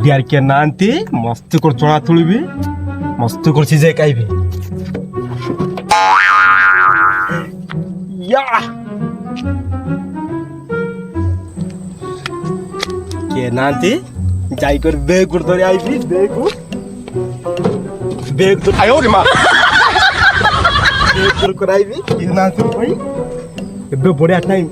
Goodyear কে নানতি মস্ত করে চড়া তুলবি মস্ত করে সিজে খাইবি ইয়া কে নানতি যাই করে বেগ করে ধরে আইবি বেগ তো আয়ো রে মা বেগ করে আইবি কে নানতি ভাই বে বড়িয়া টাইম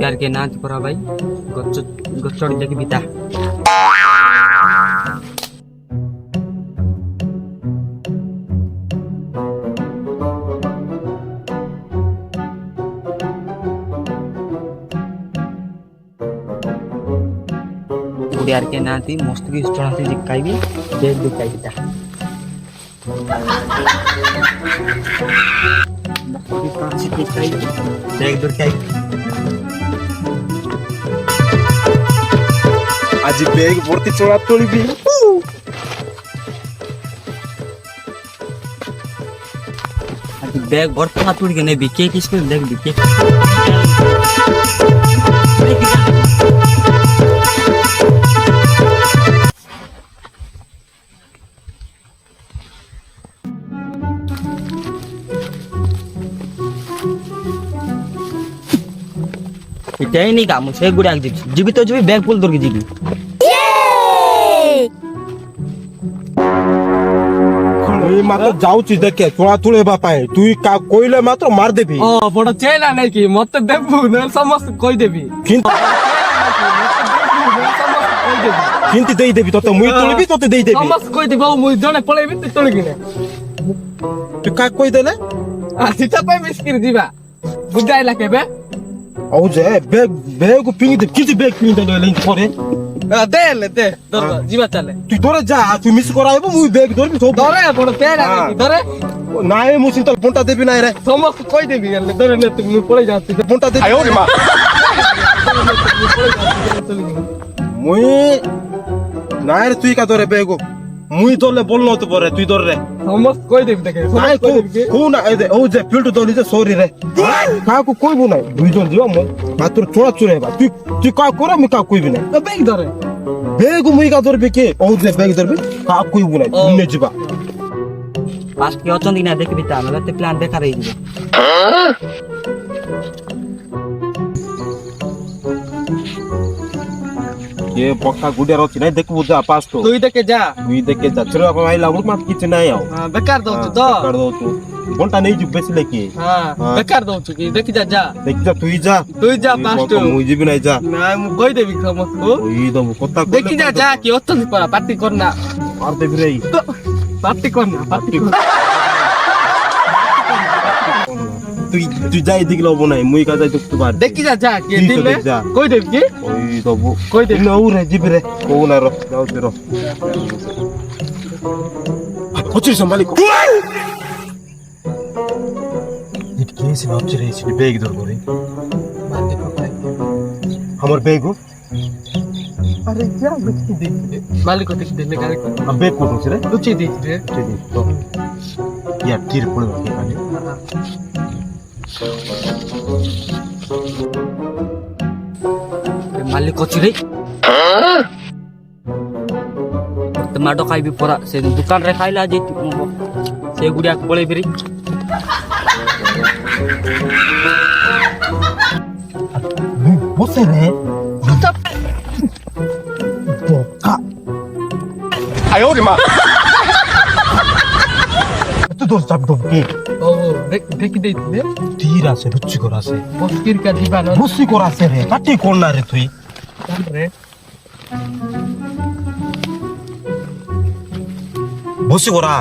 यार के नाच परा भाई गच्चड़ी देखी बिता यार के नाती मस्त की स्टोन से दिखाई भी देख दिखाई बिता देख दूर क्या आज बेग भर्ती चढ़ा तुलबी बैग भर्ती हाथ उड़ के नहीं बिके किसको देख बिके इतने नहीं काम मुझे गुड़िया जीबी तो जीबी बैग पुल दूर की जीबी मात्र जाऊची देखे चोळा तुळे बापाय तू का कोइले मात्र मार देबी ओ बड़ चेला नहीं कि मत देबू न समस्त कोई देबी किंती देई देबी तते मुई तुळबी तते देई देबी समस्त कोई देबो मुई जने पळेबी तू तळगी ने तू का कोइ देले आ सीता पे मिस्किर जीवा बुझाइला केबे औ जे बेग पिंग दे किंती बेग पिंग दे लेन परे दे दर जीवा चले तू तोरे जा तू मिस कराइबो मुई बेग धरबी सब दरे बड़ चेला नहीं दरे नाय मुसिन त पोंटा देबी नाय रे समस्त कोई देबी दरे ने तू मुई पळे जाती पोंटा दे आयो रे मा मुई नाय रे तुई का धरे बेग मुई धरले बोलनो तो परे तुई धर रे समस्त कोई देबी देखे नाय को ना ए ओ जे फिल्ट दली जे सॉरी रे का को कोइबो नाय दुई जन जीवा मो मात्र चोळा चुरेबा तू का कोरा मी का कोइबी नाय तो बैग दरे बेग मुई का धरबे के ओ जे बेग धरबे का कोइबो नाय तुमने जीवा फास्ट के अचंदी ना देख बिता मतलब ते प्लान देखा रही जीबे ये पक्का गुडिया रछि नाय देखबो जा पास तो तू देखे जा छरा को आइला मुक मात किछ नाय आउ हां बेकार दो तो बेकार दो तू घंटा नहीं जुबे से लेके हां बेकार दो तू की देख जा देख जा तू जा पास तो मुई जीबी नाय जा ना मु कोई देबी समस्त को ओई दो कत्ता देख जा कि अत्तन परा पार्टी करना मार दे रे पार्टी करना तू जाई दिखलो बनाई मुई का जाई तू बार देखि जा के दिले कोई देब की ओई दबो कोई देब न रे जिबे रे को ना रो जाऊ ते रो कोची संभाली को इट केस न ऑब्जर है सी बैग दर करे हमर बैग हो अरे क्या लुची दे मालिक को देख दे गाड़ी को अब बैग को रे लुची दे तो या तीर पड़ के गाड़ी मालिक कोची रे टमाटो खाई भी परा से दुकान रे खाइला जे से गुड़िया पळे बिरी बोसे रे बोका आयो रे मां तू तो सब डूब के ओ देखि दे तीर आसे रुचि करा से बस्किर का जीवन रुचि करा से रे काटी कोना रे तुई रे बसी करा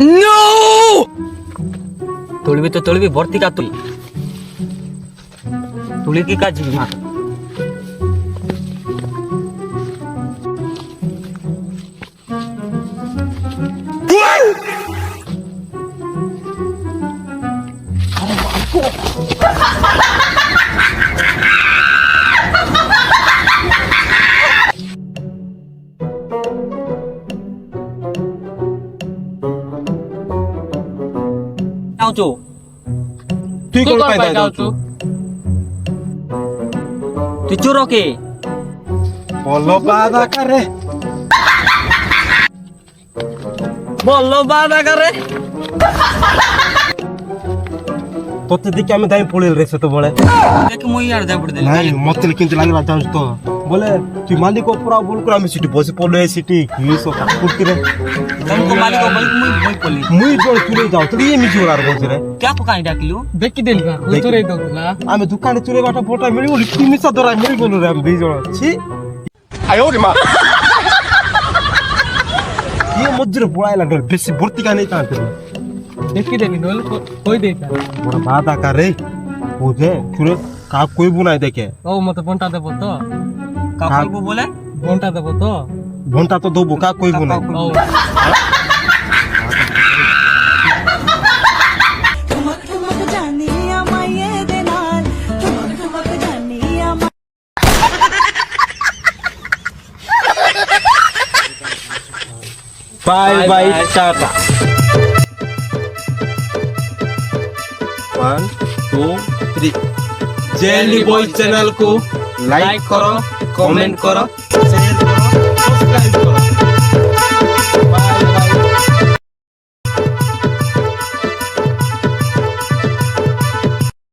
नो तुलबी तो तुलबी भर्ती का तुली की का जीवन যাওছো তুই তুই কোন কোন পাই পাই দাও যাওছো? তুই চোরকে বলো বাদা করে বললো বাদা করে তোতে দেখি আমি দামি পড়ে রেছে তো বলে দেখি মই আর যা পড়ে দিলি নাই মতে কিন্তু লাগলা জানিস তো বলে তুই মালিক পুরা বল করে আমি সিটি বসে পড়লো এই সিটি কি সব করতে রে तुमको मालिक बोल মই পলি মুই জোর তুলে যাও তুই এমি জোর আর বলছে রে क्या पकाई डाकिलु দেখি দিলি না ওই তোরে দোলা আমি দোকানে চলে বাটা ফোটা মিলি বলি কি মিছা ধরা মিলি বলো রে আমি দুই জন ছি কি মজ্জির পড়াই লাগল বেশি ভর্তি কানে কাঁদতে দেখি দিলি নল কই দেইতা বড় বাদা করে বুঝে তুই কা কইবু নাই দেখে ও মতে বন্টা দেব তো का कोई बोले বন্টা দেব তো ঘন্টা তো দেবো কা কইবু নাই ও ठुमक ठुमक जानिया माये दे नाल ठुमक ठुमक जानिया bye bye tata 1 2 3 jelly boy channel को लाइक करो कमेंट करो शेयर करो सब्सक्राइब करो